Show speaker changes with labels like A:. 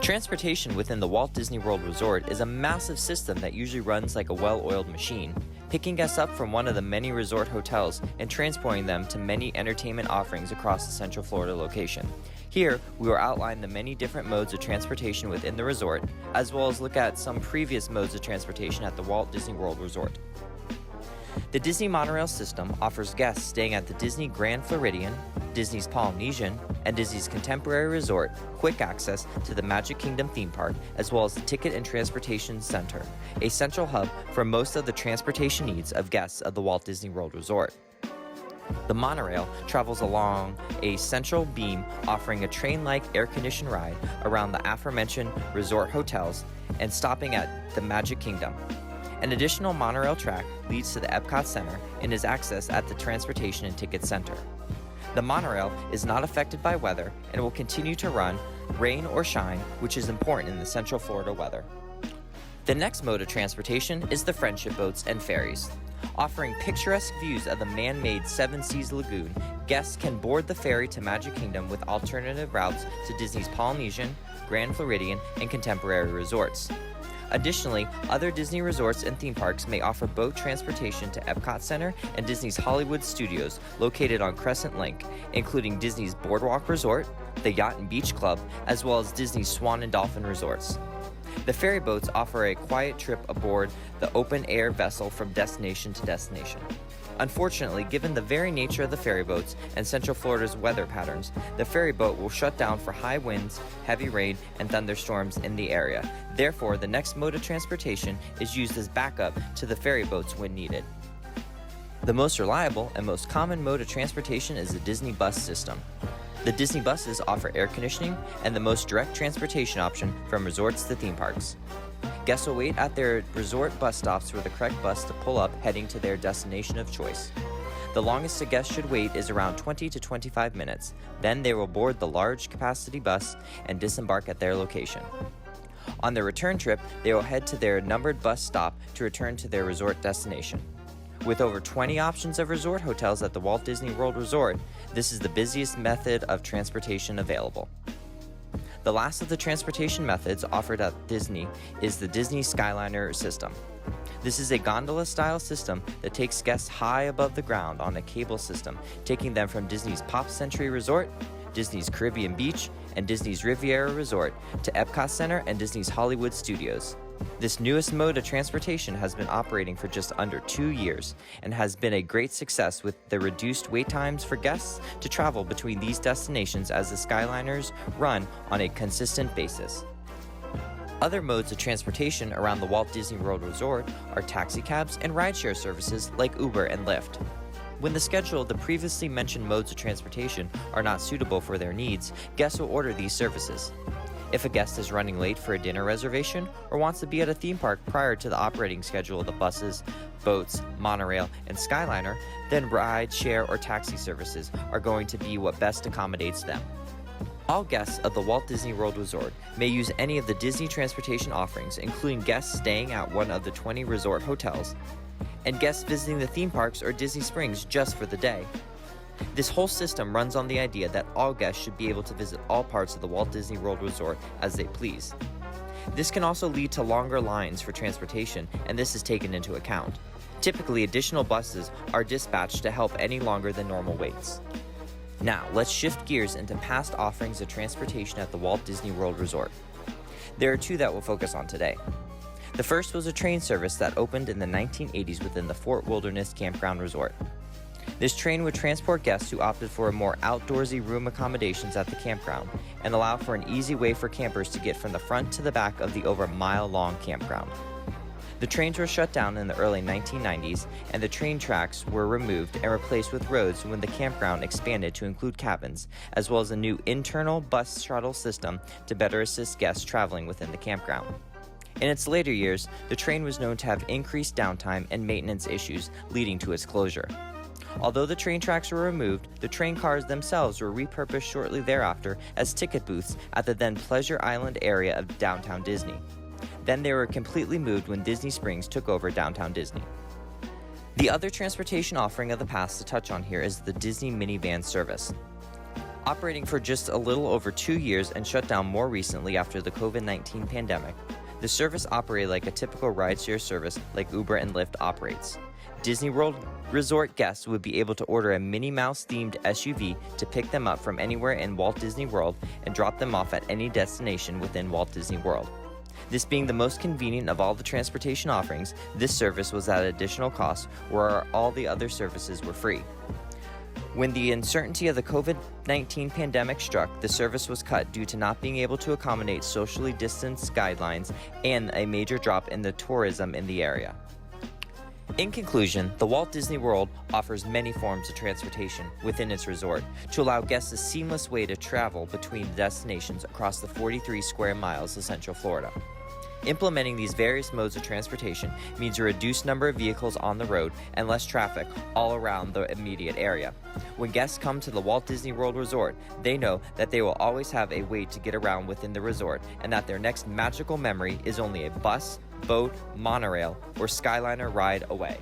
A: Transportation within the Walt Disney World Resort is a massive system that usually runs like a well-oiled machine, picking guests up from one of the many resort hotels and transporting them to many entertainment offerings across the Central Florida location. Here, we will outline the many different modes of transportation within the resort, as well as look at some previous modes of transportation at the Walt Disney World Resort. The Disney Monorail system offers guests staying at the Disney Grand Floridian, Disney's Polynesian, and Disney's Contemporary Resort quick access to the Magic Kingdom theme park, as well as the Ticket and Transportation Center, a central hub for most of the transportation needs of guests of the Walt Disney World Resort. The monorail travels along a central beam, offering a train-like air-conditioned ride around the aforementioned resort hotels and stopping at the Magic Kingdom. An additional monorail track leads to the Epcot Center and is accessed at the Transportation and Ticket Center. The monorail is not affected by weather and will continue to run, rain or shine, which is important in the Central Florida weather. The next mode of transportation is the Friendship Boats and Ferries. Offering picturesque views of the man-made Seven Seas Lagoon, guests can board the ferry to Magic Kingdom with alternative routes to Disney's Polynesian, Grand Floridian, and Contemporary resorts. Additionally, other Disney resorts and theme parks may offer boat transportation to Epcot Center and Disney's Hollywood Studios located on Crescent Lake, including Disney's Boardwalk Resort, the Yacht and Beach Club, as well as Disney's Swan and Dolphin resorts. The ferry boats offer a quiet trip aboard the open-air vessel from destination to destination. Unfortunately, given the very nature of the ferry boats and Central Florida's weather patterns, the ferry boat will shut down for high winds, heavy rain, and thunderstorms in the area. Therefore, the next mode of transportation is used as backup to the ferry boats when needed. The most reliable and most common mode of transportation is the Disney bus system. The Disney buses offer air conditioning and the most direct transportation option from resorts to theme parks. Guests will wait at their resort bus stops for the correct bus to pull up, heading to their destination of choice. The longest a guest should wait is around 20 to 25 minutes. Then they will board the large capacity bus and disembark at their location. On their return trip, they will head to their numbered bus stop to return to their resort destination. With over 20 options of resort hotels at the Walt Disney World Resort, this is the busiest method of transportation available. The last of the transportation methods offered at Disney is the Disney Skyliner system. This is a gondola-style system that takes guests high above the ground on a cable system, taking them from Disney's Pop Century Resort, Disney's Caribbean Beach, and Disney's Riviera Resort to Epcot Center and Disney's Hollywood Studios. This newest mode of transportation has been operating for just under 2 years and has been a great success with the reduced wait times for guests to travel between these destinations as the Skyliners run on a consistent basis. Other modes of transportation around the Walt Disney World Resort are taxicabs and rideshare services like Uber and Lyft. When the schedule of the previously mentioned modes of transportation are not suitable for their needs, guests will order these services. If a guest is running late for a dinner reservation or wants to be at a theme park prior to the operating schedule of the buses, boats, monorail, and Skyliner, then ride, share, or taxi services are going to be what best accommodates them. All guests of the Walt Disney World Resort may use any of the Disney transportation offerings, including guests staying at one of the 20 resort hotels, and guests visiting the theme parks or Disney Springs just for the day. This whole system runs on the idea that all guests should be able to visit all parts of the Walt Disney World Resort as they please. This can also lead to longer lines for transportation, and this is taken into account. Typically, additional buses are dispatched to help any longer than normal waits. Now, let's shift gears into past offerings of transportation at the Walt Disney World Resort. There are two that we'll focus on today. The first was a train service that opened in the 1980s within the Fort Wilderness Campground Resort. This train would transport guests who opted for a more outdoorsy room accommodations at the campground and allow for an easy way for campers to get from the front to the back of the over mile-long campground. The trains were shut down in the early 1990s, and the train tracks were removed and replaced with roads when the campground expanded to include cabins, as well as a new internal bus shuttle system to better assist guests traveling within the campground. In its later years, the train was known to have increased downtime and maintenance issues, leading to its closure. Although the train tracks were removed, the train cars themselves were repurposed shortly thereafter as ticket booths at the then Pleasure Island area of downtown Disney. Then they were completely moved when Disney Springs took over downtown Disney. The other transportation offering of the past to touch on here is the Disney minivan service. Operating for just a little over 2 years and shut down more recently after the COVID-19 pandemic, the service operated like a typical rideshare service like Uber and Lyft operates. Disney World Resort guests would be able to order a Minnie Mouse-themed SUV to pick them up from anywhere in Walt Disney World and drop them off at any destination within Walt Disney World. This being the most convenient of all the transportation offerings, this service was at additional cost, where all the other services were free. When the uncertainty of the COVID-19 pandemic struck, the service was cut due to not being able to accommodate socially distanced guidelines and a major drop in the tourism in the area. In conclusion, the Walt Disney World offers many forms of transportation within its resort to allow guests a seamless way to travel between destinations across the 43 square miles of Central Florida. Implementing these various modes of transportation means a reduced number of vehicles on the road and less traffic all around the immediate area. When guests come to the Walt Disney World Resort, they know that they will always have a way to get around within the resort and that their next magical memory is only a bus, boat, monorail, or Skyliner ride away.